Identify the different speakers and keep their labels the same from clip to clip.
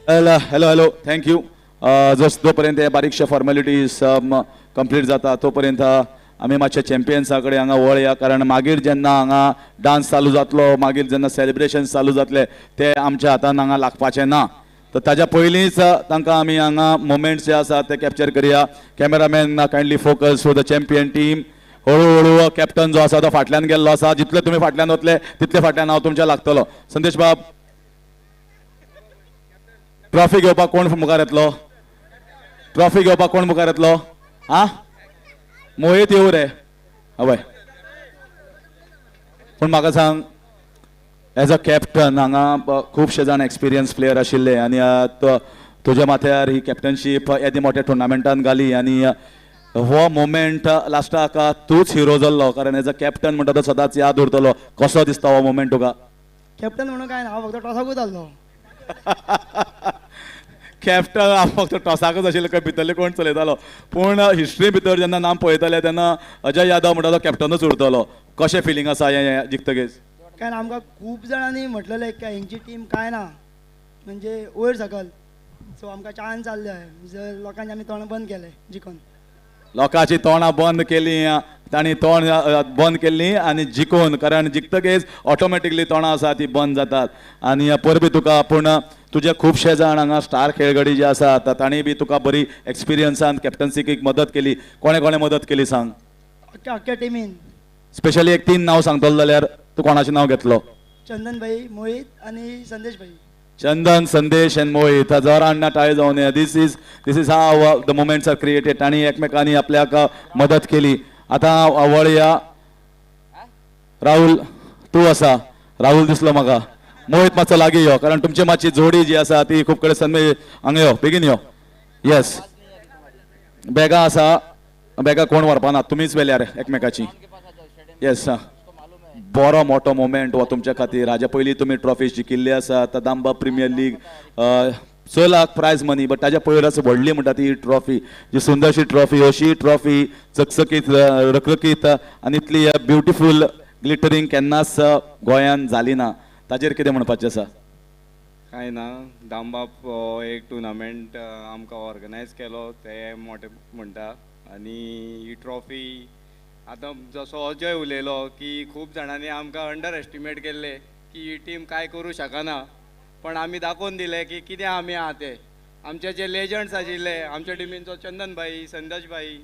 Speaker 1: Hello thank you. जस तोपर्यंत हे बारीकशे formalities complete जाता तोपर्यंत आमी मातशे चॅम्पियन्सा कडेन हांगा वळया, कारण मागीर जेन्ना हांगा डान्स चालू जातलो, मागीर जेन्ना सेलिब्रेशन्स चालू जातले ते आमच्या हातान हांगा लागपाचे ना. तर ताज्या पयलींच तांकां आमी हांगा मोमेंट्स जे आसात ते कॅप्चर करया. Cameraman kindly focus for the champion team. हळू कॅप्टन जो आसा तो फाटल्यान गेल्लो आसा. जितले तुमी फाटल्यान वतले तितले फाटल्यान हांव तुमच्या लागतलो. संदेश बाब, ट्रॉफी घेवपाक कोण मुखार येतलो? ट्रॉफी घेवपाक कोण मुखार येतलो? हा, मोहित येऊ रे. हय, पूण म्हाका सांग, एज अ कॅप्टन हांगा खुबशे जाण एक्सपिरियन्स प्लेयर आशिल्ले आनी तुज्या माथ्यार ही कॅप्टनशीप येदी मोठ्या टुर्नामेंटान घाली आनी हो मोमेंट लास्टाक तूच हिरो जाल्लो, कारण एज अ कॅप्टन म्हणटा तो सदांच याद उरतलो. कसो दिसता हो मोमेंट तुका?
Speaker 2: कॅप्टन म्हणून काय ना, हांव फक्त टॉसाकूच आसलो.
Speaker 1: कॅप्टन हांव फक्त टॉसाकच आशिल्लो काय भितरले कोण चलयतालो? पूण हिस्ट्री भितर जेन्ना नाम पळयतले तेन्ना अजय यादव म्हणटा तो कॅप्टनूच उरतलो. कशें फिलींग आसा हे जिखतकीच?
Speaker 2: काय ना, आमकां खूब जाणांनी म्हटलेलें की हेंची टीम काय ना, म्हणजे वयर सकल. सो आमकां चान्स जाल्ले जर लोकांनी आमी तोंड बंद केले जिखून.
Speaker 1: लोकांची तोंडां बंद केली, तांणी तोंड बंद केल्ली आनी जिखून, कारण जिखतकीच ऑटोमॅटिकली तोंडां आसा ती बंद जातात. आनी परबी तुका, पूण तुजे खुबशे जाण हांगा स्टार खेळगडी जे आसात तांणी बी तुका बरी एक्सपिरियन्सान कॅप्टन्सीक मदत केली. कोणे कोणे मदत केली सांग?
Speaker 2: अख्ख्या टिमीन.
Speaker 1: स्पेशली एक 3 नांव सांगतलो जाल्यार तूं कोणाचें नांव घेतलो?
Speaker 2: चंदन भाई, मोहित आनी संदेश भाई.
Speaker 1: चंदन, संदेश एंड मोहित. जोरान टाळी जावन this is how the moments are created. तांणी एकमेकांनी आपल्याक मदत केली. आतां वळया. राहुल तूं आसा? राहुल दिसलो म्हाका. मोहित मातसो लागीं यो, कारण तुमची मातशी जोडी जी आसा ती खूब कडेन सन्मे. हांगा यो, बेगीन यो. येस, बॅगां आसा. बॅगां कोण व्हरपाना, तुमीच व्हेल्यार एकमेकाची. येस, बरो मोठो मोमेंट हो तुमच्या खातीर. हाज्या पयलीं तुमी ट्रॉफी जिखिल्ली आसा. Damba premier league 6 lakh prize money, but ताज्या पयरच व्हडली म्हणटा ती ट्रॉफी, जी सुंदरशी ट्रॉफी. अशी ट्रॉफी चकचकीत, रखरखीत आनी इतली ब्युटिफूल ग्लिटरिंग केन्नाच गोंयान जाली ना. ताजेर कितें म्हणपाचें आसा?
Speaker 3: काय ना, दामबाब एक टुर्नामेंट आमकां ऑर्गनायज केलो ते मोठे म्हणटा. आनी ही ट्रॉफी आतां जसो अजय उलयलो की खूब जाणांनी आमकां अंडर एस्टिमेट केल्ले की ही टीम काय करूं शकना, पण आमी दाखोवन दिले की कितें आमी आहा ते. आमचे जे लेजंड्स आशिल्ले आमच्या टिमीचो चंदन भाई, संदेश भाई,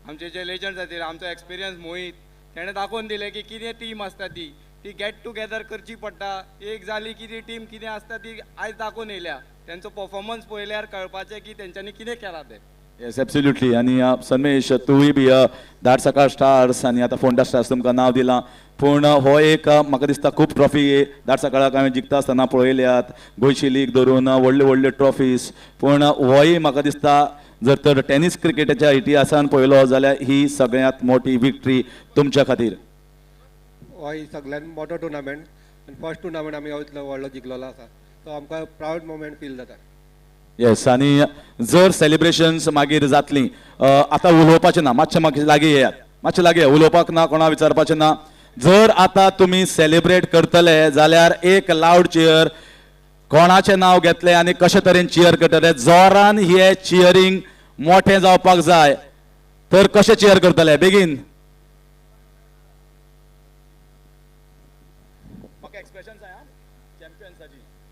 Speaker 3: आमचे जे लेजंड्स आशिल्ले, आमचो एक्सपिरियन्स मोहित, तेणें दाखोवन दिले की कितें टीम आसता ती गेट टुगेदर करची पडटा. एक जाली की ती टीम कितें आसता ती आयज दाखोवन येयल्या. तेंचो परफॉर्मन्स पळयल्यार कळपाचें की तेंच्यांनी कितें केलां तें.
Speaker 1: Yes, absolutely. आनी सन्मेश, तुय बी धाड सकाळ स्टार्स आनी आतां फोंडा स्टार्स तुमकां नांव दिलां, पूण हो एक म्हाका दिसता खूब ट्रॉफी धाड सकाळाक हांवें जिखता आसतना पळयल्यात. गोंयची लीग धरून व्हडले व्हडले ट्रॉफीज. पूण होय म्हाका दिसता जर तर टेनीस क्रिकेटाच्या इतिहासान पळयलो जाल्यार ही सगळ्यांत मोठी विक्ट्री तुमच्या खातीर.
Speaker 4: हय, सगळ्यांत मोठो टुर्नामेंट. फर्स्ट टुर्नामेंट आमी इतलो व्हडलो जिखलेलो आसा, सो आमकां प्रावड मोमेंट फील जाता.
Speaker 1: येस, आनी जर सेलिब्रेशन्स मागीर जातलीं, आतां उलोवपाचें ना, मातशें म्हाका लागीं येयात, मातशें लागीं उलोवपाक ना, कोणा विचारपाचें ना. जर आतां तुमी सेलिब्रेट करतले जाल्यार एक लावड चियर कोणाचें नांव घेतलें आनी कशे तरेन चियर करतले, जोरान हे चियरींग मोठें जावपाक जाय. तर कशें चियर करतले बेगीन?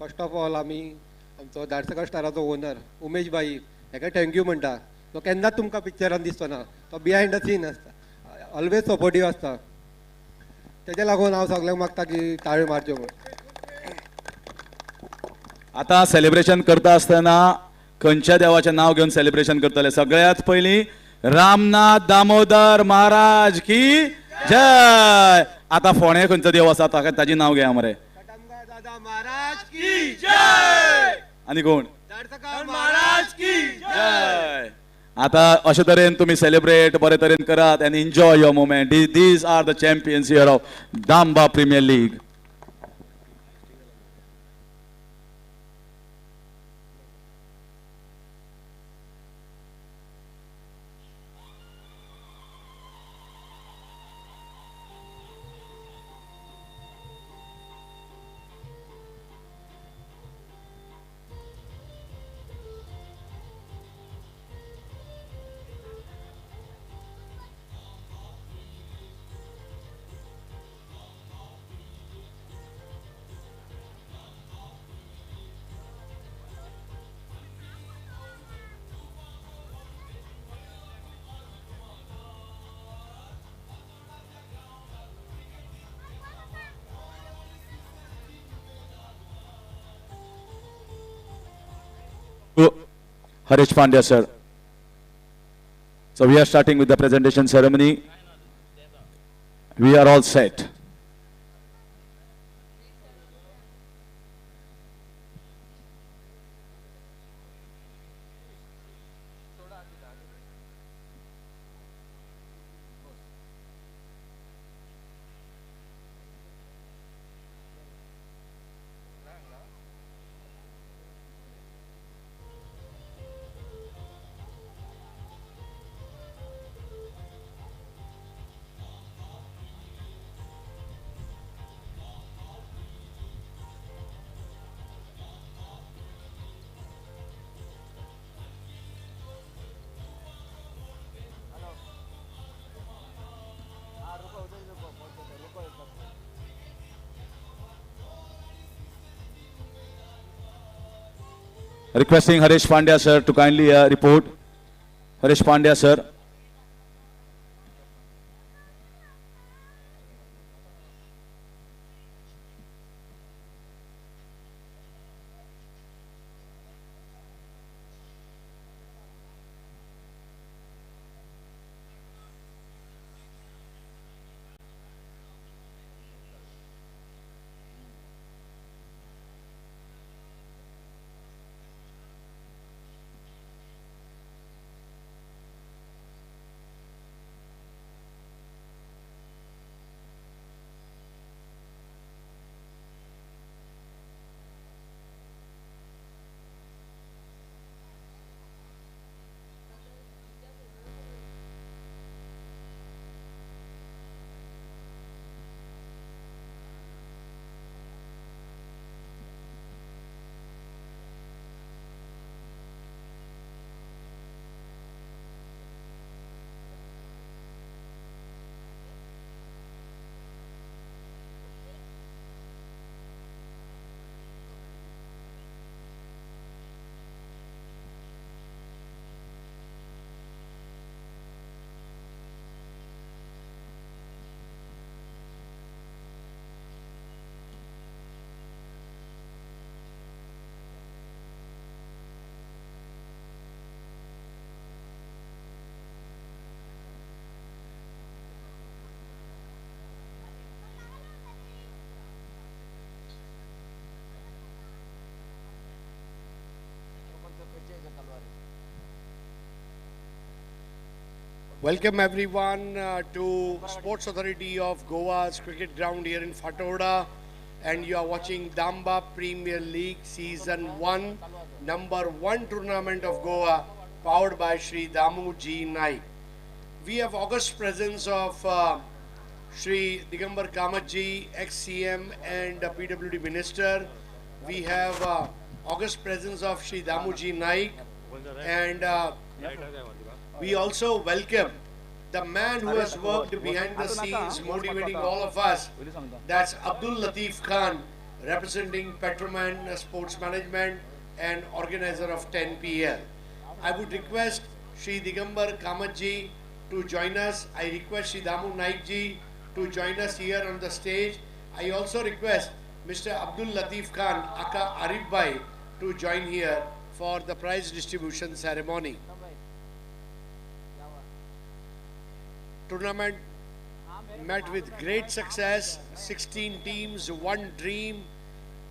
Speaker 4: फर्स्ट ऑफ ऑल आमी आमचो धाडसकर स्टाराचो ओनर उमेश भाई हेका थँक्यू म्हणटा. तो केन्नाच तुमकां पिक्चरान दिसतो ना, तो बिहायंड द सीन आसता, ऑलवेज सपोर्टीव आसता. तेजे लागून हांव सगळ्यांक मागता की ताळयो मारच्यो म्हणून.
Speaker 1: आतां सेलिब्रेशन करता आसतना खंयच्या देवाचें नांव घेवन सेलिब्रेशन करतले? सगळ्यांत पयलीं रामनाथ दामोदर महाराज की जय. आतां फोंडे खंयचो देव आसा ताजी नांव घेया मरे.
Speaker 4: दादा महाराज की जय.
Speaker 1: आनी कोण?
Speaker 4: धाडसकर महाराज की
Speaker 1: जय. आतां अशे तरेन तुमी सेलिब्रेट बरे तरेन करात and enjoy your moment. These are the champions here of Damba premier league. Harish Pandya sir. So we are starting with the presentation ceremony. We are all set. Requesting Harish Pandya sir to kindly report. Harish Pandya sir.
Speaker 5: Welcome everyone to Sports Authority of Goa's cricket ground here in Fatoda, and you are watching Damba Premier League Season 1, number 1 tournament of Goa, powered by Shri Damu G. Naik. We have august presence of Shri Digambar Kamatji, ex-CM and PWD Minister. We have august presence of Shri Damu G. Naik, and we also welcome the man who has worked behind the scenes, motivating all of us. That's Abdul Latif Khan, representing Petroman Sports Management and organizer of 10PL. I would request Shri Digambar Kamatji to join us. I request Shri Damu Naik ji to join us here on the stage. I also request Mr. Abdul Latif Khan, Aka Arif Bhai, to join here for the prize distribution ceremony. Tournament met with great success, 16 teams, one dream,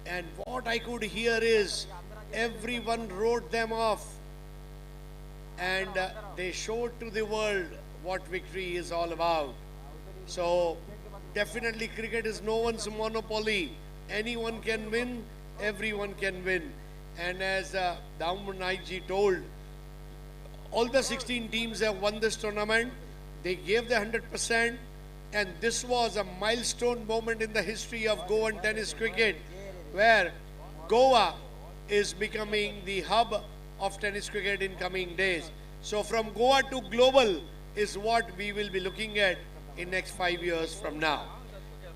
Speaker 5: and what I could hear is everyone wrote them off, and they showed to the world what victory is all about. So definitely cricket is no one's monopoly. Anyone can win, everyone can win. And as Damu Naik ji told, all the 16 teams have won this tournament. They gave the 100%, and this was a milestone moment in the history of Goan tennis cricket, where Goa is becoming the hub of tennis cricket in coming days. So from Goa to global is what we will be looking at in next 5 years from now.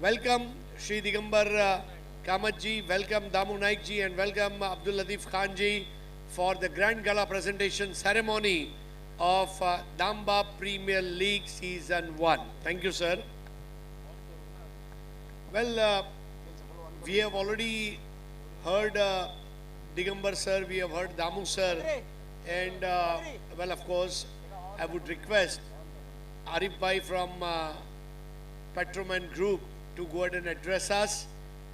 Speaker 5: Welcome Shri Digambar Kamatji, welcome Damu Naik ji, and welcome Abdul Latif Khan ji for the Grand Gala presentation ceremony of Damba Premier League Season 1. Thank you, sir. Well, we have already heard Digambar sir, we have heard Damu sir, And well, of course, I would request Arif Bhai from Petroman Group to go ahead and address us.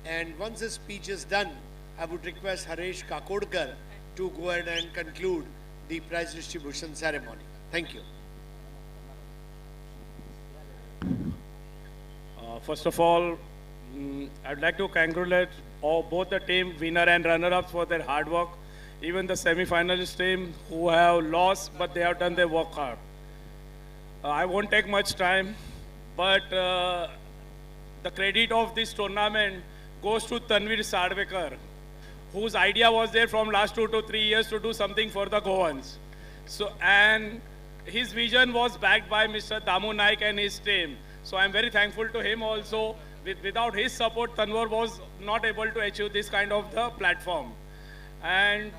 Speaker 5: And once his speech is done, I would request Haresh Kakodkar to go ahead and conclude the prize distribution ceremony. Thank you.
Speaker 6: First of all, I'd like to congratulate both the team winner and runner-ups for their hard work. Even the semi-finalist team who have lost, but they have done their work hard. I won't take much time, but the credit of this tournament goes to Tanvir Sadvekar, whose idea was there from last 2 to 3 years to do something for the Goans. So, and his vision was backed by Mr. Damu Naik and his team. So I'm very thankful to him also. Without his support, Tanvir was not able to achieve this kind of the platform. And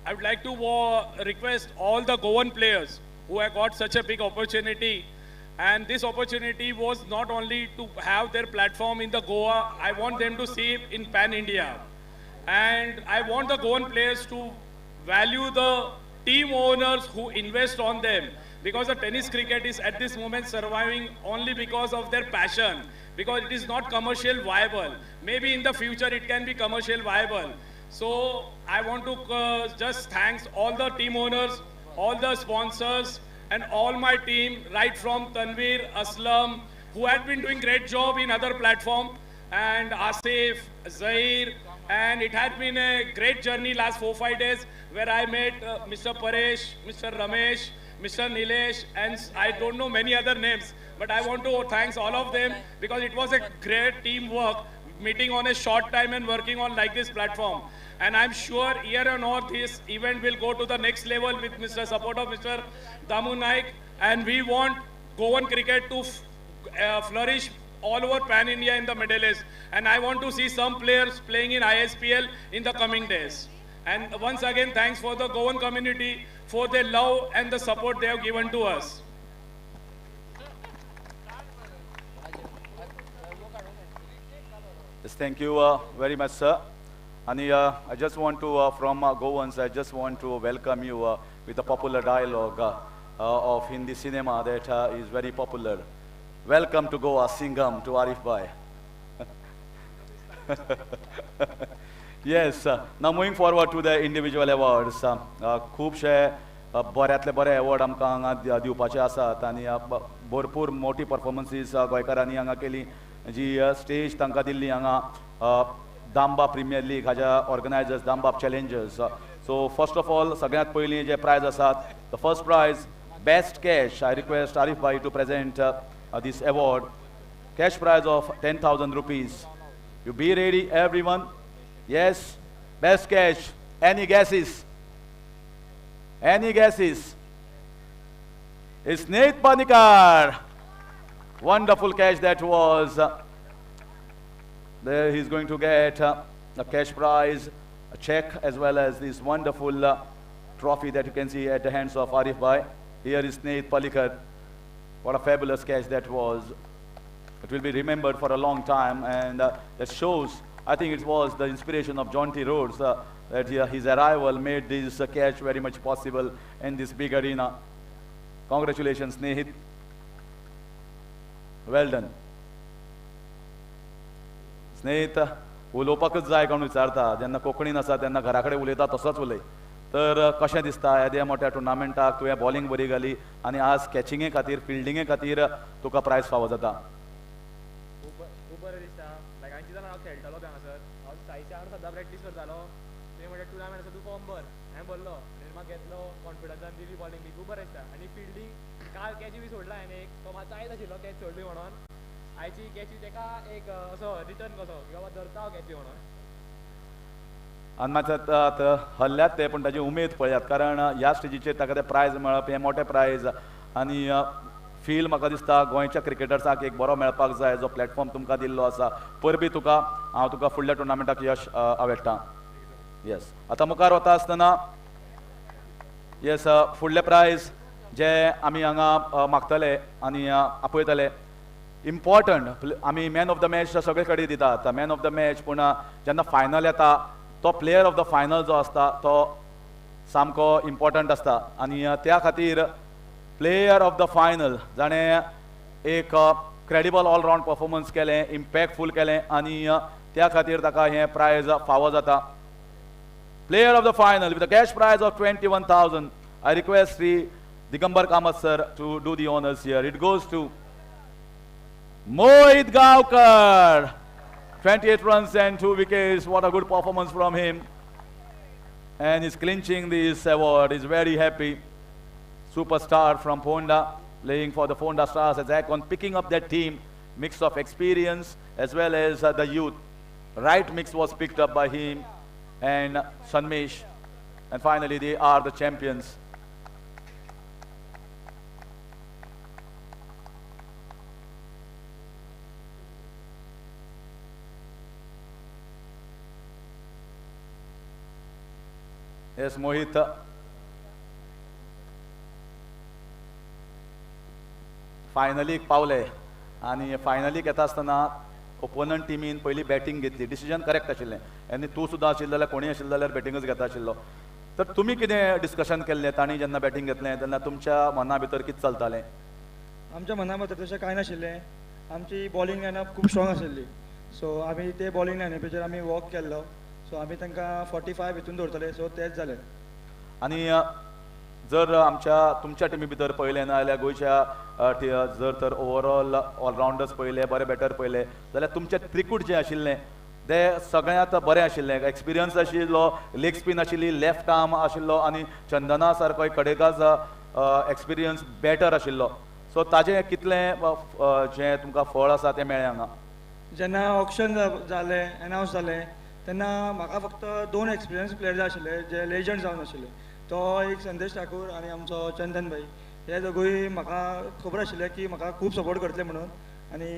Speaker 6: I would like to request all the Goan players who have got such a big opportunity. And this opportunity was not only to have their platform in the Goa, I want them to see it in Pan India. And I want the Goan players to value the team owners who invest on them, because the tennis cricket is at this moment surviving only because of their passion, because it is not commercial viable. Maybe in the future it can be commercial viable. So I want to just thank all the team owners, all the sponsors, and all my team, right from Tanvir, Aslam, who had been doing great job in other platform, and Asif, Zahir, and it had been a great journey last 4-5 days where I met Mr. Paresh, Mr. Ramesh, Mr. Nilesh, and I don't know many other names, but I want to thank all of them because it was a great teamwork, meeting on a short time and working on like this platform. And I'm sure year on all this event will go to the next level with Mr. support of Mr. Damu Naik, and we want Goan cricket to flourish all over Pan India in the Middle East. And I want to see some players playing in ISPL in the coming days. And once again, thanks for the Goan community for their love and the support they have given to us.
Speaker 1: Yes, thank you very much, sir. And I just want to, from Goans, I just want to welcome you with a popular dialogue of Hindi cinema that is very popular. Welcome to Goa, Singham, to Arif Bhai. Yes, now moving forward to the individual awards. खूपशे बऱ्यातले बरे award आमकां हांगा दिवपाचे आसात आनी भरपूर मोठी परफॉर्मन्सीस गोंयकारांनी हांगा केली जी स्टेज तांकां दिल्ली हांगा दामबाब प्रिमियर लीग हाच्या organisers Dambab challengers. So first of all सगळ्यांत पयलीं जे प्रायज आसात, the first prize best cash. I request Arif भाई to present this award. Cash prize of 10,000 rupees. You be ready, everyone? Yes. Best cash. Any guesses? Any guesses? It's Nate Panikar. Wonderful cash that was. There he's going to get a cash prize, a check, as well as this wonderful trophy that you can see at the hands of Arif Bhai. Here is Nate Panikar. What a fabulous catch that was. It will be remembered for a long time, and that shows, I think it was the inspiration of John T. Rhodes that his arrival made this catch very much possible in this big arena. Congratulations, Snehit. Well done. Snehit, उलोवपाकच जाय कोण विचारता, जेन्ना कोंकणीन आसा तेन्ना घरा कडेन उलयता तसोच उलय. तर कशें दिसता येद्या मोठ्या टुर्नामेंटाक तुवें बॉलिंग बरी घाली आनी आज कॅचिंगे खातीर फिल्डिंगे खातीर तुका प्रायज फावो जाता.
Speaker 7: खूब बरें दिसता. लायक हांवें चिंतला हांव खेळटलो हांगासर. हांव सायच्या वांगडा सद्दां प्रॅक्टीस करतालो. तुवें म्हणल्यार टुर्नामेंट आसा तूं फॉर्म भर. हांवें भरलो आनी म्हाका घेतलो कॉन्फिडन्सान दिली बॉलिंग बी. खूब बरें दिसता. आनी फिल्डिंग काल कॅची बी सोडला हांवें एक. तो मातसो आयज आशिल्लो कॅच सोडली म्हणून. आयची कॅची ताका एक असो रिटर्न कसो की बाबा धरता हांव कॅची म्हणून.
Speaker 1: आनी मातशें हल्ल्यात ते पूण ताची उमेद पळयात, कारण ह्या स्टेजीचेर ताका तें प्रायज मेळप हें मोठें प्रायज. आनी फील म्हाका दिसता गोंयच्या क्रिकेटर्साक एक बरो मेळपाक जाय जो प्लॅटफॉर्म तुमकां दिल्लो आसा. परबी तुका हांव तुका फुडल्या टुर्नामेंटाक यश आवेट्टां. येस, आतां मुखार वता आसतना येस फुडलें प्रायज जे आमी हांगा मागतले आनी आपयतले. इम्पॉर्टंट आमी मॅन ऑफ द मॅच सगळे कडेन दितात, मॅन ऑफ द मॅच, पूण जेन्ना फायनल येता तो प्लेयर ऑफ द फायनल जो आसता तो सामको इम्पॉर्टंट आसता आनी त्या खातीर प्लेयर ऑफ द फायनल जाणें एक क्रेडिबल ऑलरावंड परफॉर्मन्स केलें इम्पॅक्टफूल केलें आनी त्या खातीर ताका हें प्रायज फावो जाता. Player of the final with a cash prize of 21,000. I request Sri Digambar Kamath sir to do the honors here. It goes to Mohit Gavkar. 28 runs and 2 wickets. What a good performance from him. And he's clinching this award. He's very happy. Superstar from Fonda, playing for the Fonda Stars as Akon, picking up that team. Mix of experience as well as the youth. Right mix was picked up by him and Sanmesh, and finally they are the champions. Yes, Mohit. फायनलीक Pawle आनी फायनलीक येता आसतना ओपोनंट टिमीन पयली batting घेतली. Decision correct आशिल्लें आनी तूं सुद्दां आशिल्लो जाल्यार कोणीय आशिल्लो जाल्यार बॅटींगच घेता आशिल्लो. तर तुमी कितें डिस्कशन केल्लें तांणी जेन्ना बॅटींग घेतलें तेन्ना तुमच्या मना भितर कितें चलतालें?
Speaker 2: आमच्या मना भितर तशें कांय नाशिल्लें. आमची बॉलिंग लायनअप खूब स्ट्रॉंग आशिल्ली. सो आमी ते बॉलिंग लायनअपाचेर आमी वर्क केल्लो. सो आमी तांकां 45 हितून दवरतले. सो तेंच जालें.
Speaker 1: आनी जर तुमच्या टिमी भितर पळयलें ना जाल्यार गोंयच्या जर तर ओवरऑल ऑलरावंडर्स पळयले बरे बॅटर पळयले जाल्यार तुमचें त्रिकूट जें आशिल्लें तें सगळ्यांत बरें आशिल्लें. एक्सपिरियन्स आशिल्लो, लेग स्पीन आशिल्ली, लेफ्ट आर्म आशिल्लो आनी चंदना सारको एक कडेकाज एक्सपिरियन्स बॅटर आशिल्लो. सो ताजें कितलें जें तुमकां फळ आसा तें मेळ्ळें हांगा?
Speaker 2: जेन्ना ऑक्शन जालें अनावन्स जालें तेन्ना म्हाका फक्त 2 एक्सपिरियन्स प्लेयर जाय आशिल्ले जे लेजंड जावन आशिल्ले. तो एक संदेश ठाकूर आनी आमचो चंदन भाई. हे दोगूय म्हाका खबर आशिल्लें की म्हाका खूब सपोर्ट करतले म्हणून आनी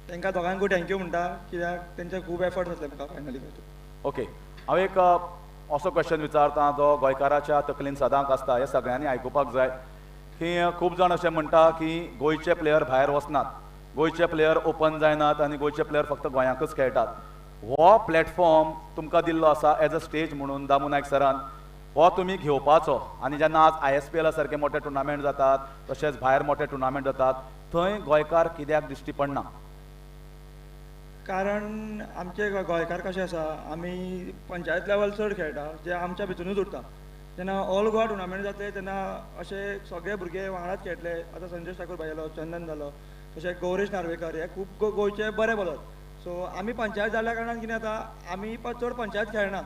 Speaker 2: तांकां दोगांकूय थँक्यू म्हणटा कित्याक तेंचे खूब एफर्ट जातले म्हाका फायनली.
Speaker 1: ओके, हांव एक असो क्वेश्चन विचारता जो गोंयकाराच्या तकलेन सदांच आसता. हे सगळ्यांनी आयकुपाक जाय की खूब जाण अशें म्हणटा की गोंयचे प्लेयर भायर वचनात, गोंयचे प्लेयर ओपन जायनात आनी गोंयचे प्लेयर फक्त गोंयांकच खेळटात. हो प्लॅटफॉर्म तुमकां दिल्लो आसा एज अ स्टेज म्हणून दामू नायक सरान. हो तुमी घेवपाचो आनी जेन्ना आज ISPL सारके मोठे टुर्नामेंट जातात तशेंच भायर मोठे टुर्नामेंट जातात थंय गोंयकार कित्याक दिश्टी पडना?
Speaker 2: कारण आमचे गोंयकार कशें आसा आमी पंचायत लेवल चड खेळटा जे आमच्या भितरूच उरता. जेन्ना ऑल गोवा टुर्नामेंट जातले तेन्ना अशे सगळे भुरगे वांगडाच खेळटले. आतां संदेश ठाकूर भाई जालो, चंदन जालो, तशें गौरेश नार्वेकर हे खूब गोंयचे बरे बॉलर. सो आमी पंचायत जाल्ल्या कारणान कितें जाता आमी चड पंचायत खेळना,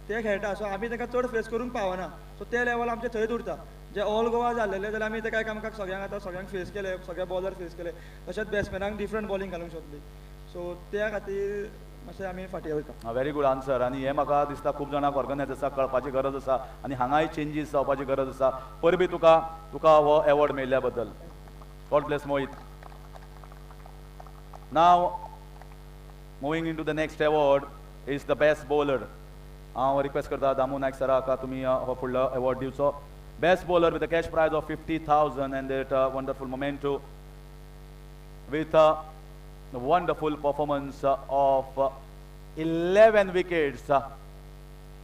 Speaker 2: ते खेळटा. सो आमी तांकां चड फेस करूंक पावना. सो ते लेवल आमचे थंयच उरता. जे ऑल गोवा जाल्लेले जाल्यार आमी तेका एकामेकाक सगळ्यांक आतां सगळ्यांक फेस केले, सगळे बॉलर फेस केले. तशेंच बॅट्समॅनांक डिफरंट बॉलिंग घालूंक शकतली. सो त्या खातीर मातशें आमी फाटीं वयता.
Speaker 1: Very good answer. आनी हें म्हाका दिसता खूब जाणांक ऑर्गनायझर्साक कळपाची गरज आसा आनी हांगाय चेंजीस जावपाची गरज आसा. परबी तुका हो एवॉर्ड मेळिल्ल्या बद्दल. God bless Mohit. Now moving in to the next award is the best bowler. हांव रिक्वेस्ट करता दामू नायक सराक तुमी हो फुडलो एवॉर्ड दिवचो. Best bowler with a cash prize of 50,000 and that wonderful memento with a wonderful performance of 11 wickets.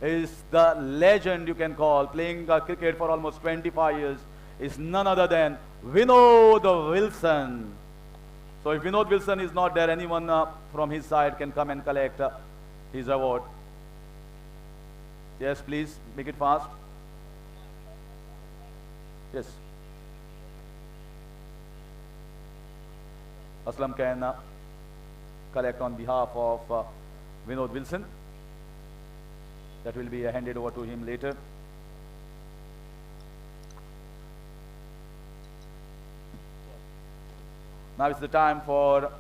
Speaker 1: Is the legend you can call, playing cricket for almost 25 years, is none other than Vinod Wilson. So if Vinod Wilson is not there, anyone from his side can come and collect his award. Yes, please, make it fast. Yes. Aslam can collect on behalf of Vinod Wilson. That will be handed over to him later. Now it's the time for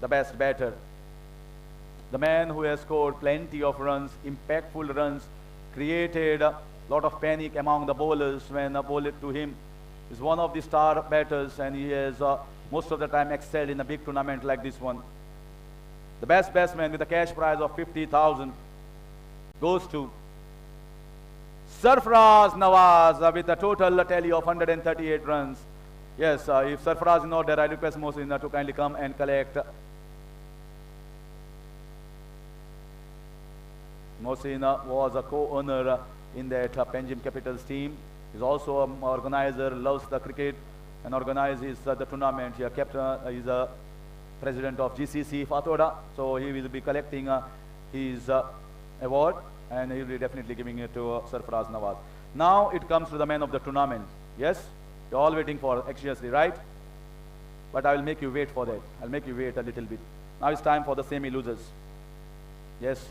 Speaker 1: the best batter. The man who has scored plenty of runs, impactful runs, created a lot of panic among the bowlers when bowled to him. Is one of the star batters and he has most of the time excelled in a big tournament like this one. The best batsman with a cash prize of 50,000 goes to Sarfaraz Nawaz with a total tally of 138 runs. Yes, if Sarfaraz is not there, I request Mohsin to kindly come and collect. Mohsin was a co-owner in that Panjim Capitals team. He's also an organizer, loves the cricket and organizes the tournament. He is a president of GCC Fatoda, so he will be collecting his award, and he will be definitely giving it to Sarfaraz Nawaz. Now it comes to the man of the tournament. Yes, you're all waiting for anxiously, right? But I will make you wait for that. I'll make you wait a little bit. Now it's time for the semi-losers. Yes,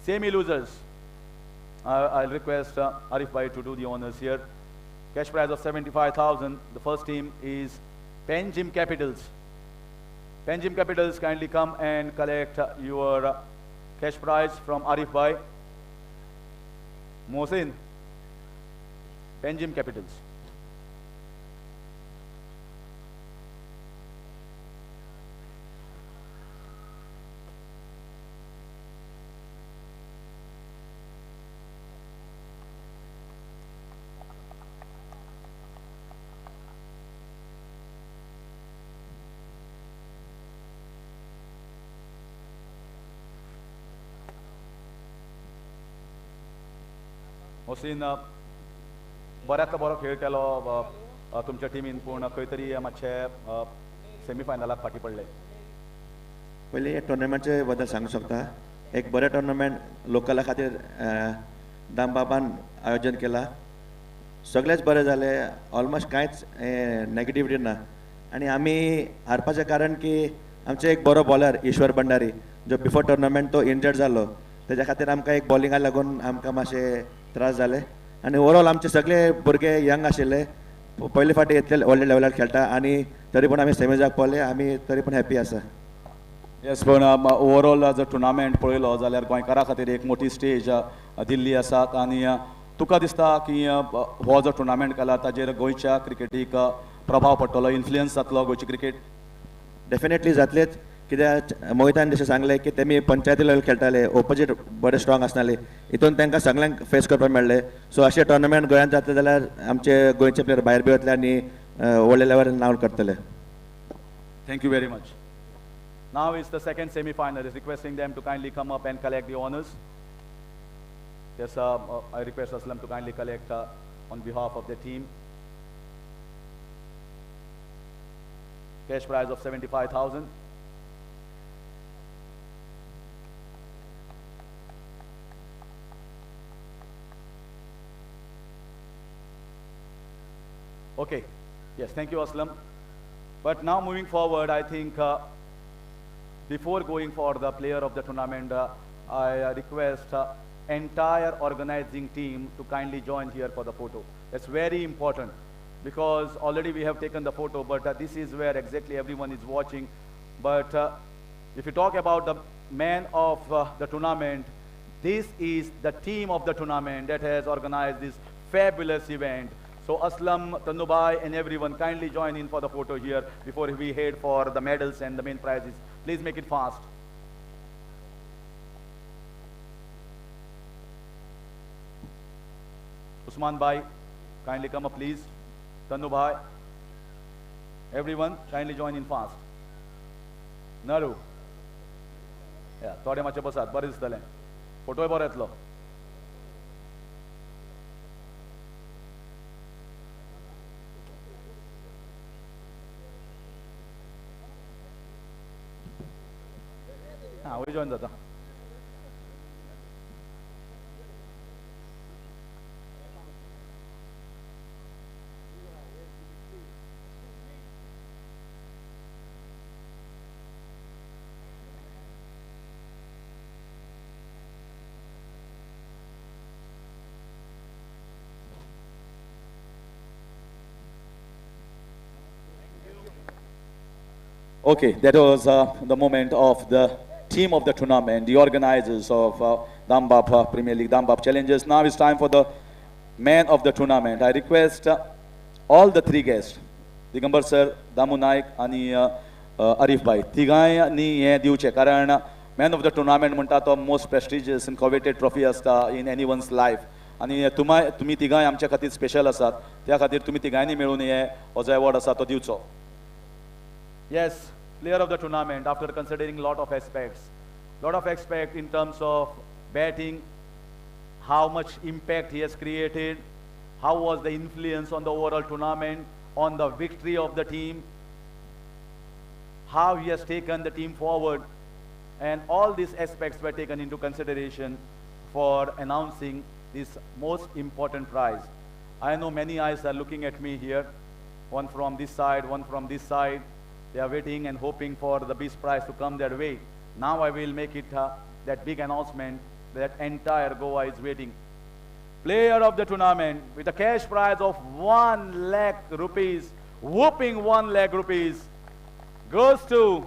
Speaker 1: semi-losers. I'll request Arif Bhai to do the honors here. Cash prize of 75,000. The first team is Panjim Capitals. Panjim Capitals, kindly come and collect your cash prize from Arif Bhai. Mohsin, Panjim Capitals. Mohsin बऱ्यातलो बरो खेळ केलो तुमच्या टिमीन पूण खंय तरी मातशे सेमीफायनलाक फाटी पडले
Speaker 8: पयलीं हे टुर्नामेंटचे बद्दल सांगूंक शकता एक बरें टुर्नामेंट लोकला खातीर दामबाबान आयोजन केला सगळेच बरें जाले ऑलमोस्ट कांयच नेगेटिविटी ना आनी आमी हारपाचें कारण की आमचे एक बरो बॉलर ईश्वर भंडारी जो बिफोर टुर्नामेंट तो इंजर्ड जालो तेज्या खातीर आमकां एक बॉलिंगाक लागून आमकां मातशे त्रास जाले आनी ओवरऑल आमचे सगळे भुरगे यंग आशिल्ले पयले फावटी इतले व्हडल्या लेवलार खेळटा आनी तरी पूण आमी सेमीजाक पावले आमी तरी पूण हॅपी आसा
Speaker 1: येस पण ओवरऑल जर टुर्नामेंट पळयलो जाल्यार गोंयकारा खातीर एक मोठी स्टेज दिल्ली आसात आनी तुका दिसता की हो जो टुर्नामेंट केला ताजेर गोंयच्या क्रिकेटीक प्रभाव पडटलो इन्फ्लुयन्स जातलो गोंयची क्रिकेट
Speaker 8: डेफिनेटली जातलेच कित्याक मोहितान जशें सांगलें की तेमी पंचायती लेवल खेळटाले ओपोजीट बरे स्ट्रॉंग आसनाले हितून तांकां सगळ्यांक फेस करपाक मेळ्ळें सो अशें टुर्नामेंट गोंयांत जातले जाल्यार आमचे गोंयचे प्लेयर भायर बी वतले आनी व्हडले लेवलार नांव करतले
Speaker 1: thank you very much now is the second semifinal is requesting them to kindly come up and collect the honours yes I request Aslam to kindly collect on behalf of the team cash prize of 75,000 okay yes thank you Aslam but now moving forward I think before going for the player of the tournament I request entire organizing team to kindly join here for the photo. It's very important because already we have taken the photo but this is where exactly everyone is watching but if you talk about the man of the tournament, this is the team of the tournament that has organized this fabulous event. So Aslam, Tanubhai and everyone kindly join in for the photo here before we head for the medals and the main prizes. Please make it fast. Usman Bhai, kindly come up please. Tanu Bhai. Everyone, kindly join in fast. Naru. Yeah, थोडे मातशे बसात बरें दिसतलें फोटोय बरो येतलो हांवूय join जाता Okay, that was the moment of the team of the tournament, the organizers of Dambap Premier League, Dambap Challengers. Now it's time for the man of the tournament. I request all the three guests, Digambar sir, Damu Naik, आणि Arif Bhai, तिगांनी हे दिवचे कारण man of the tournament म्हणटा तो most prestigious and coveted trophy असता in anyone's life. आणि तुम्ही तिगांय आमच्या खातीर स्पेशल आसात त्या खातीर तुम्ही तिगांनी मेळून हे हो जो अवॉर्ड आसा तो दिवचो. Yes, player of the tournament after considering lot of aspects in terms of batting, how much impact he has created, how was the influence on the overall tournament, on the victory of the team, how he has taken the team forward, and all these aspects were taken into consideration for announcing this most important prize. I know many eyes are looking at me here, one from this side, one from this side. They are waiting and hoping for the big prize to come their way. Now I will make it that big announcement that entire Goa is waiting. Player of the tournament with a cash prize of 1 lakh rupees, whooping 1 lakh rupees, goes to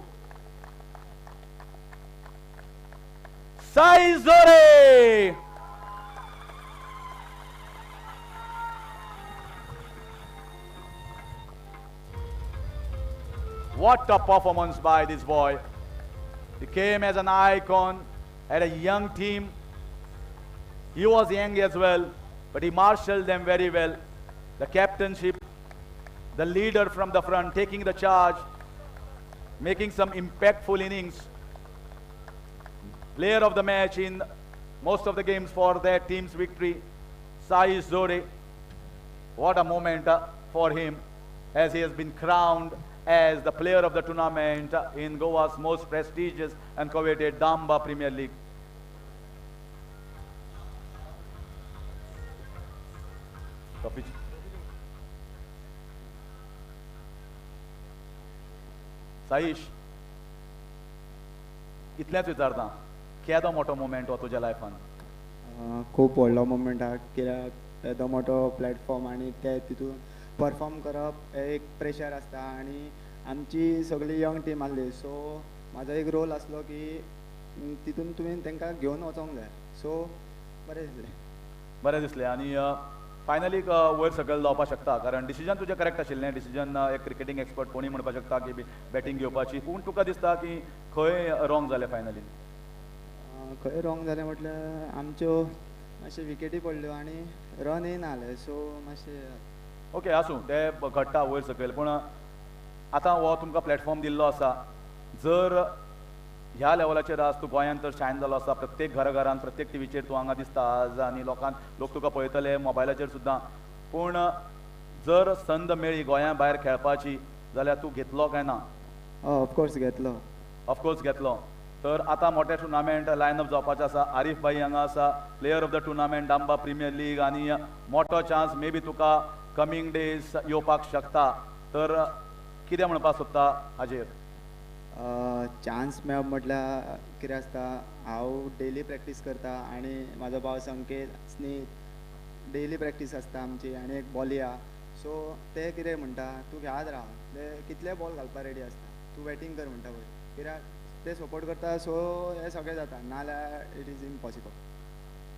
Speaker 1: Sai Zore. What a performance by this boy. He came as an icon, had a young team. He was young as well, but he marshaled them very well. The captainship, the leader from the front, taking the charge, making some impactful innings. Player of the match in most of the games for their team's victory, Sai Zore. What a moment for him, as he has been crowned as the player of the tournament in Goa's most prestigious and coveted Damba Premier League. Saish, इतलेंच विचारता, केदो मोठो moment हो तुज्या लायफान?
Speaker 9: खूब व्हडलो moment आहा, कित्याक येदो मोठो प्लॅटफॉर्म आनी ते तितून परफॉर्म करप हें एक प्रेशर आसता आनी आमची सगळी यंग टीम आसली, सो म्हाजो एक रोल आसलो की तितून तुवें तांकां घेवन वचोंक जाय, सो बरें दिसलें.
Speaker 1: बरें दिसलें आनी फायनली वयर सकयल जावपाक शकता, कारण डिसिजन तुजें करेक्ट आशिल्लें. डिसिजन एक क्रिकेटींग एक्सपर्ट कोणी म्हणपाक शकता की बॅटींग घेवपाची, पूण तुका दिसता की खंय रॉंग जालें फायनली?
Speaker 9: खंय रॉंग जालें म्हटल्यार आमच्यो मातशे विकेटी पडल्यो आनी रन येना जाले, सो मातशें
Speaker 1: ओके आसूं, तें घडटा वयर सकयल. पूण आतां हो तुमकां प्लॅटफॉर्म दिल्लो आसा, जर ह्या लेवलाचेर आज तूं गोंयांत तर शायन जालो आसा, प्रत्येक घराघरांत प्रत्येक टीव्हीचेर तूं हांगा दिसता आज, आनी लोक तुका पळयतले मोबायलाचेर सुद्दां. पूण जर संद मेळ्ळी गोंया भायर खेळपाची जाल्यार तूं घेतलो काय ना?
Speaker 9: ऑफकोर्स घेतलो.
Speaker 1: ऑफकोर्स घेतलो. तर आतां मोठे टुर्नामेंट लायनअप जावपाचें आसा. आरिफ भाई हांगा आसा, player of the tournament Damba premier league, आनी मोठो चान्स मे बी तुका कमिंग डेज येवपाक शकता. तर कितें म्हणपाक सोदता हाजेर?
Speaker 9: चान्स मेळप म्हटल्यार कितें आसता, हांव डेली प्रॅक्टीस करता आनी म्हाजो भाव संकेत, स्नेहीत डेली प्रॅक्टीस आसता आमची, आनी एक बॉलिया, सो ते कितें म्हणटा तूं खेळत राव, ते कितले बॉल घालपाक रेडी आसता, तूं बॅटींग कर म्हणटा पळय, कित्याक ते सपोर्ट करता, सो हें सगळें जाता, नाल्यार it is impossible.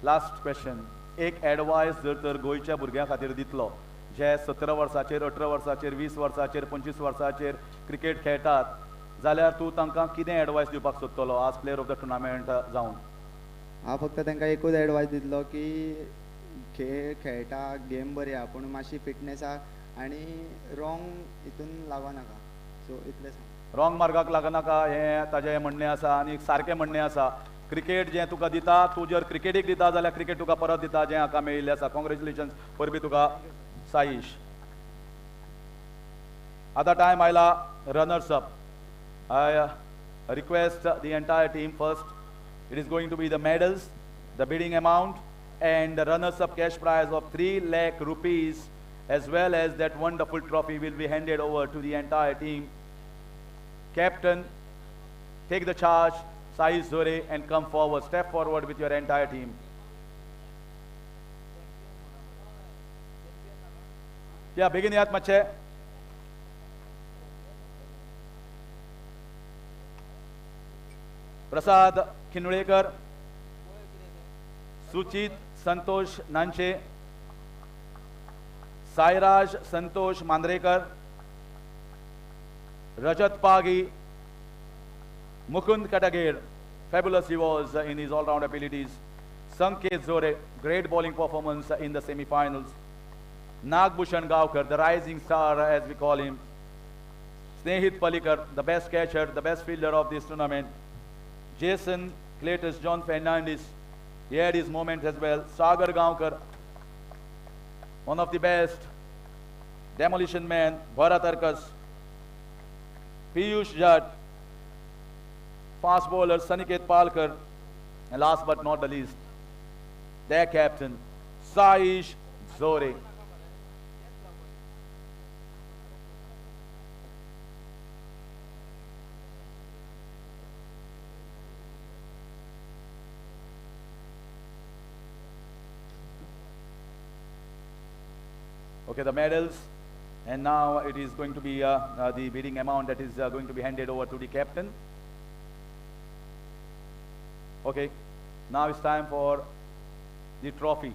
Speaker 1: Last question, एक एडवायस जर तर गोंयच्या भुरग्यां खातीर दितलो जे 17 वर्साचेर, 18 वर्साचेर, 20 वर्साचेर, 25 वर्साचेर क्रिकेट खेळटात, जाल्यार तूं तांकां कितें एडवायस दिवपाक सोदतलो आज प्लेयर ऑफ द टुर्नामेंट जावन?
Speaker 9: हांव फक्त तांकां एकूच एडवायस दितलो की खेळ खेळटा, गेम बरी आहा, पूण मातशी फिटनेसाक आनी रॉंग हितून लागो नाका, सो इतलें सांग.
Speaker 1: रॉंग मार्गाक लागनाका हें ताजें म्हणणें आसा, आनी सारकें म्हणणें आसा. क्रिकेट जें तुका दिता, तूं जर क्रिकेटीक दिता जाल्यार क्रिकेट तुका परत दिता, जें हाका मेळिल्लें आसा. कॉंग्रेच्युलेशन्स परबी तुका साईश. आतां टायम आयला runners up. I request the entire team first. It is going to be the medals, the bidding amount, and the runners-up cash prize of 3 lakh rupees, as well as that wonderful trophy will be handed over to the entire team. Captain, take the charge, Sai Zore, and come forward. Step forward with your entire team. Yeah, begin yat mache. प्रसाद खिंडुळेकर, सुचित संतोष नांचे, साईराज संतोष मांद्रेकर, रजत Pagi, Mukund Katagir, fabulous he was in his all-round abilities. Sanket Zore, great bowling performance in the semi-finals. Nagbhushan Gaokar, the rising star as we call him. Snehit Palikar, the best catcher, the best fielder of this tournament. Jason Cletus, John Fernandez, He had his moments as well. Sagar Gaonkar, one of the best. Demolition Man, Bharat Arkas, Piyush Jad, fast bowler Saniket Palkar, and last but not the least, their captain, Saish Zore. Okay, the medals, and now it is going to be the bidding amount that is going to be handed over to the captain. Okay, now it's time for the trophy.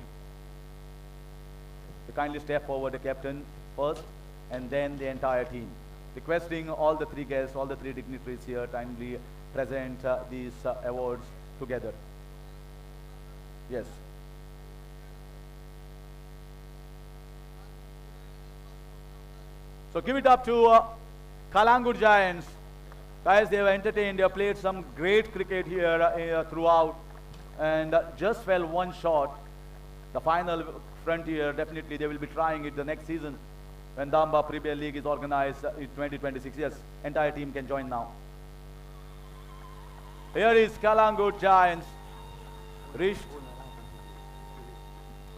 Speaker 1: So kindly step forward, the captain first, and then the entire team. Requesting all the three guests, all the three dignitaries here, kindly present these awards together. Yes. So give it up to Kalangur Giants. Guys, they have entertained, they have played some great cricket here throughout, and just fell one short. The final frontier, definitely they will be trying it the next season when Damba Premier League is organized in 2026. Yes, entire team can join now. Here is Kalangur Giants. Rish.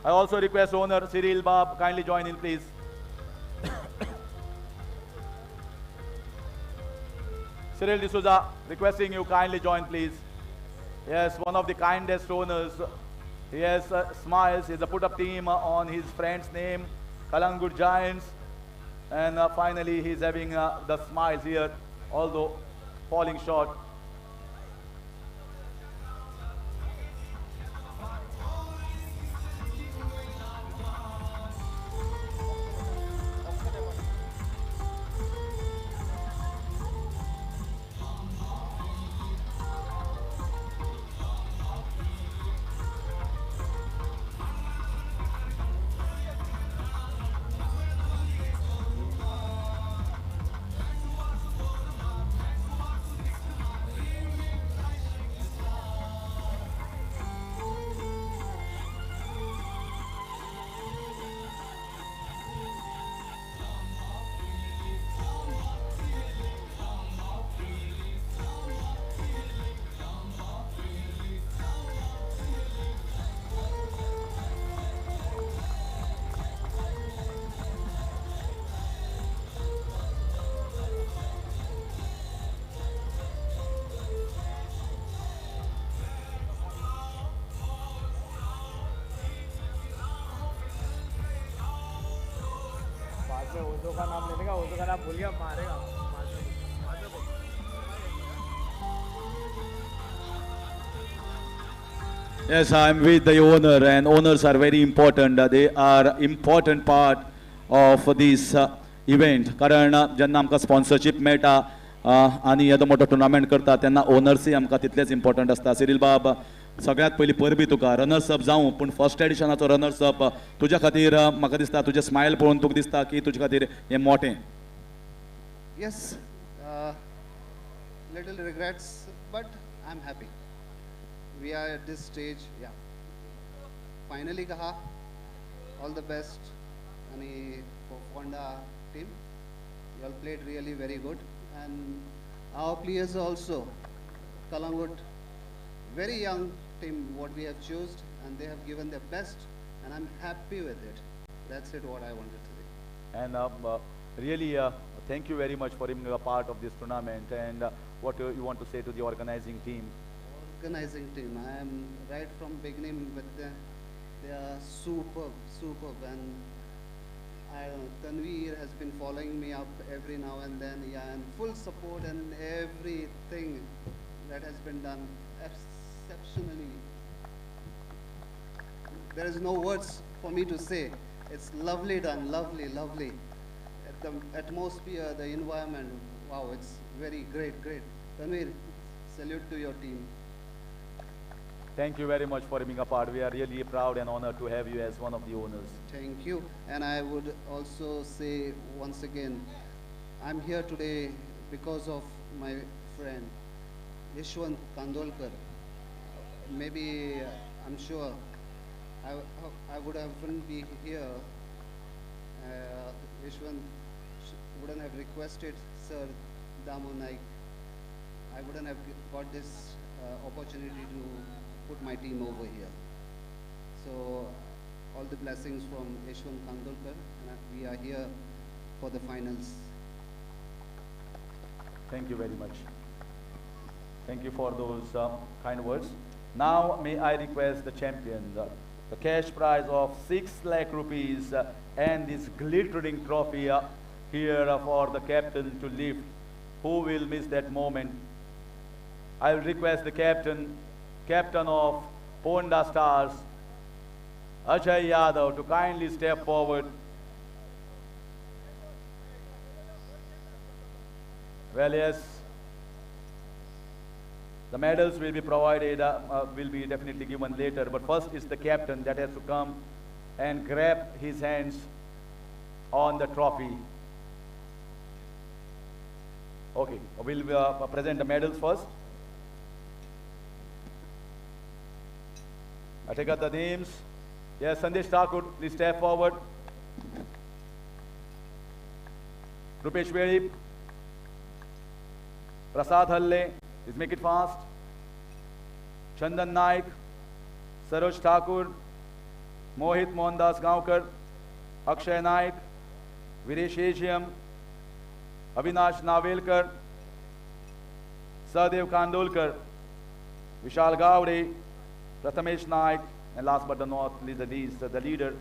Speaker 1: I also request owner Cyril Bab, kindly join in, please. Cyril D'Souza, requesting you kindly join, please. Yes, one of the kindest owners. He has smiles. He's a put-up team on his friend's name, Kalangur Giants. And finally, he's having the smiles here, although falling short.
Speaker 7: ओजो का नाम लेने का, ओजो का नाम भूल गया, मारेगा।
Speaker 1: Yes, I'm with the owner, and owners are very important. They are important part of this event. कारण जेन्ना आमकां स्पॉन्सरशीप मेळटा आनी येदो मोठो टुर्नामेंट करता तेन्ना ओनर्सय आमकां तितलेच इम्पॉर्टंट आसता. सिरील बाब, सगळ्यात पयलीं परबी तुका रनर्स अप जावं, पूण फर्स्ट एडिशनाचो रनर्स अप तुज्या खातीर म्हाका दिसता तुजें स्मायल पळोवन तुका दिसता की तुजे खातीर हें मोठें.
Speaker 10: Yes, little regrets, but I'm happy. We are at this stage, yeah. Finally kaha, all the best, and for Fonda team. You all played really very good, and our players also. Kalangut, very young team what we have chosen, and they have given their best, and I'm happy with it. That's it what I wanted to say.
Speaker 1: And really, thank you very much for being a part of this tournament. And what you want to say to the organizing team?
Speaker 10: Organizing team, I am right from beginning with them. They are superb, and Tanveer has been following me up every now and then, yeah, and full support and everything that has been done exceptionally. There is no words for me to say. It's lovely done, lovely. The atmosphere, the environment, wow, it's very great. Tanveer, salute to your team.
Speaker 1: Thank you very much for being a part. We are really proud and honored to have you as one of the owners.
Speaker 10: Thank you. And I would also say once again, I'm here today because of my friend, Yashwant Kandolkar. Maybe I'm sure I would haven't be here. Ishwan wouldn't have requested Sir Damu Naik. I wouldn't have got this opportunity to put my team over here. So all the blessings from Ishwan Kandolkar, and we are here for the finals.
Speaker 1: Thank you very much. Thank you for those kind words. Now may I request the champion, the cash prize of 6 lakh rupees and this glittering trophy here for the captain to lift. Who will miss that moment? I will request the captain of Ponda Stars, Ajay Yadav, to kindly step forward. Well, yes, the medals will be provided, will be definitely given later, but first is the captain that has to come and grab his hands on the trophy. Okay, we'll present the medals first. I take out the names. Yes, Sandesh Thakur, please step forward. Rupesh Vedip, Prasad Halle, please make it fast. Chandan Naik, Saroj Thakur, Mohit Mohandas Gaonkar, Akshay Naik, Viresh Ajiam, Avinash Navelkar, Sadev Kandolkar, Vishal Gavde, Prathamesh Naik, and last but not the least, the leader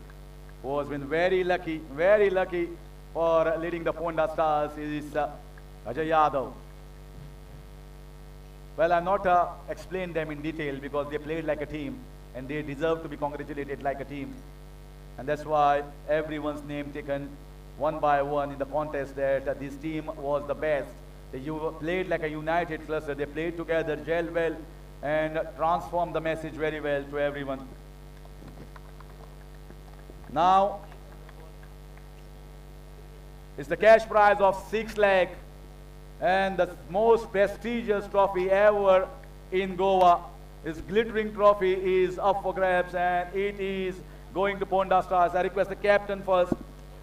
Speaker 1: who has been very lucky for leading the Ponda Stars is Ajay Yadav. Well, I'll not explain them in detail because they played like a team and they deserve to be congratulated like a team. And that's why everyone's name taken one by one in the contest that this team was the best. They played like a united cluster. They played together, gelled well, and transformed the message very well to everyone. Now, it's the cash prize of 6 lakh and the most prestigious trophy ever in Goa. This glittering trophy is up for grabs and it is going to Ponda Stars. I request the captain first,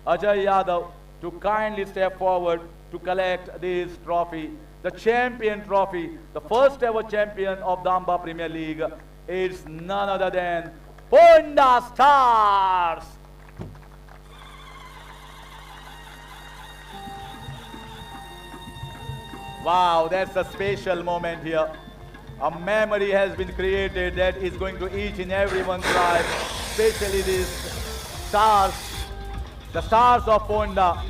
Speaker 1: Ajay Yadav, to kindly step forward to collect this trophy. The champion trophy, the first ever champion of Damba Premier League, is none other than Ponda Stars. Wow, that's a special moment here. A memory has been created that is going to each and everyone's life, especially these stars, the stars of Ponda.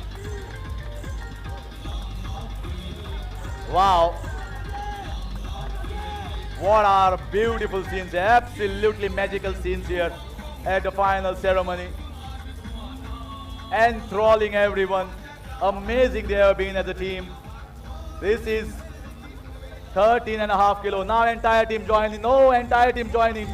Speaker 1: Wow. What are beautiful scenes, absolutely magical scenes here at the final ceremony. Enthralling everyone. Amazing they have been as a team. This is 13.5 kilo. Now entire team joining. No, entire team joining.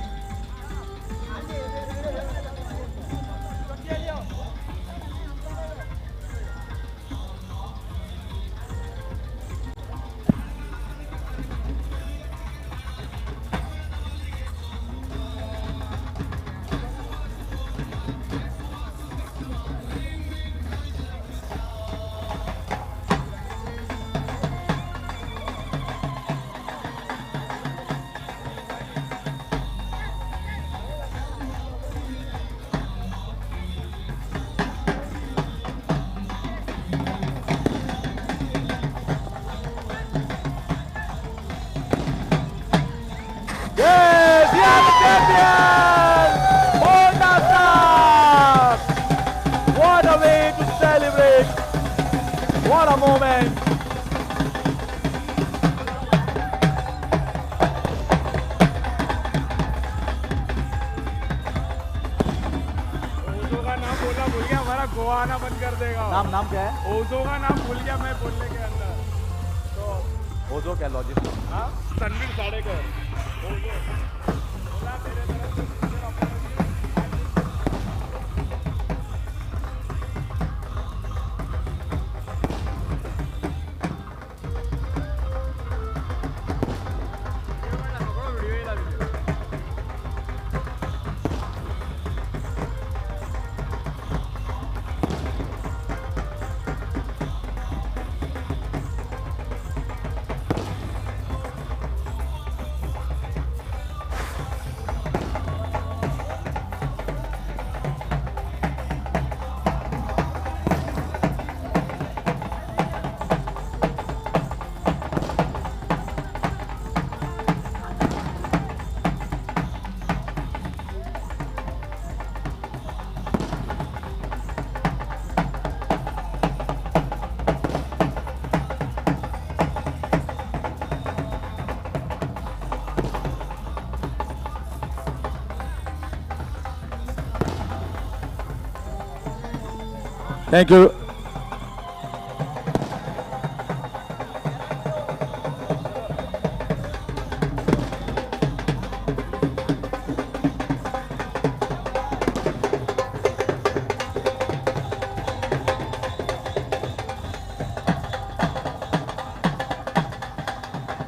Speaker 1: Yes, we are the champions! Ponda Stars! What a way to celebrate! What a moment!
Speaker 6: ओजो का नाम बोला भूल गया, हमारा गोवा आना बंद कर देगा।
Speaker 1: नाम क्या है?
Speaker 6: ओजो का नाम भूल गया मैं बोलने के अंदर। तो
Speaker 1: ओजो क्या लॉजिक?
Speaker 6: हाँ, तनवीर साडेकर। ओजो बोला तेरे तरफ से
Speaker 1: Thank you.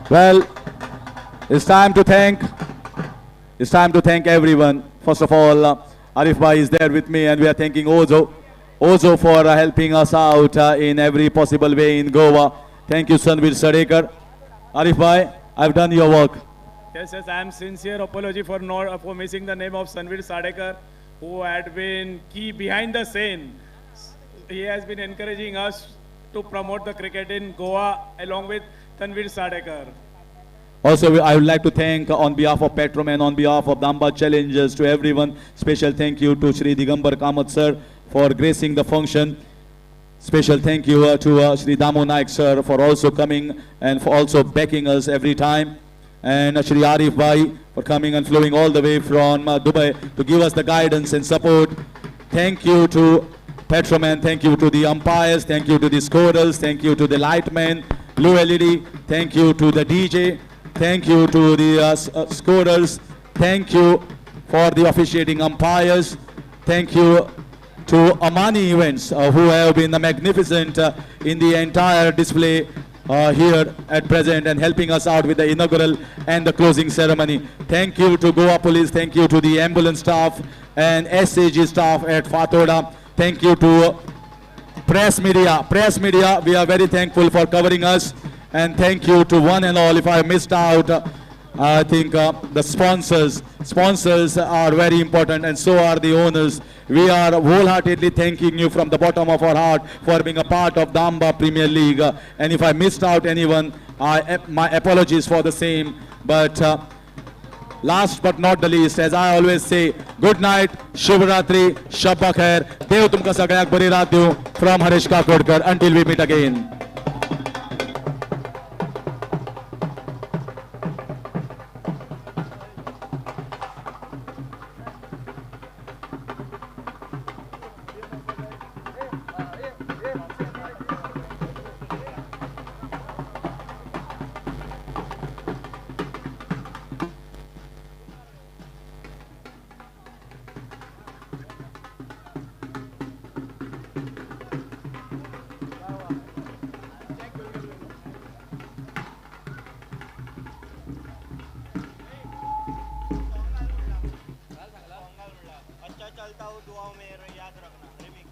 Speaker 1: Well, it's time to thank everyone. First of all, Arif Bhai is there with me, and we are thanking Ozo for helping us out in every possible way in Goa. Thank you, Sanveer Sadekar. Arif Bhai, I've done your work.
Speaker 6: Yes, yes, I am sincere apology for not for missing the name of Sanveer Sadekar, who had been key behind the scene. He has been encouraging us to promote the cricket in Goa along with Tanveer Sadekar.
Speaker 1: Also, I would like to thank on behalf of Petrom and on behalf of Damba Challengers to everyone. Special thank you to Shri Digambar Kamath sir for gracing the function. Special thank you to Shri Damo Naik sir for also coming and for also backing us every time. And Shri Arif Bhai for coming and flowing all the way from Dubai to give us the guidance and support. Thank you to Petroman, thank you to the umpires, thank you to the scorers, thank you to the lightmen, Blue LED, thank you to the DJ, thank you to the scorers, thank you for the officiating umpires, thank you to Amani Events who have been magnificent in the entire display here at present and helping us out with the inaugural and the closing ceremony. Thank you to Goa Police, thank you to the ambulance staff and SAG staff at Fatoda. Thank you to press media. Press media, we are very thankful for covering us. And thank you to one and all. If I missed out, I think the sponsors. Sponsors are very important and so are the owners. We are wholeheartedly thanking you from the bottom of our heart for being a part of Damba Premier League. And if I missed out anyone, my apologies for the same. But last but not the least, as I always say, good night, Shivratri, Shabba Khair, Dev tumka sagyak bari raat dev from Harish Kakodkar. Until we meet again.
Speaker 11: अच्छा चलता हूँ दुआओं में याद रखना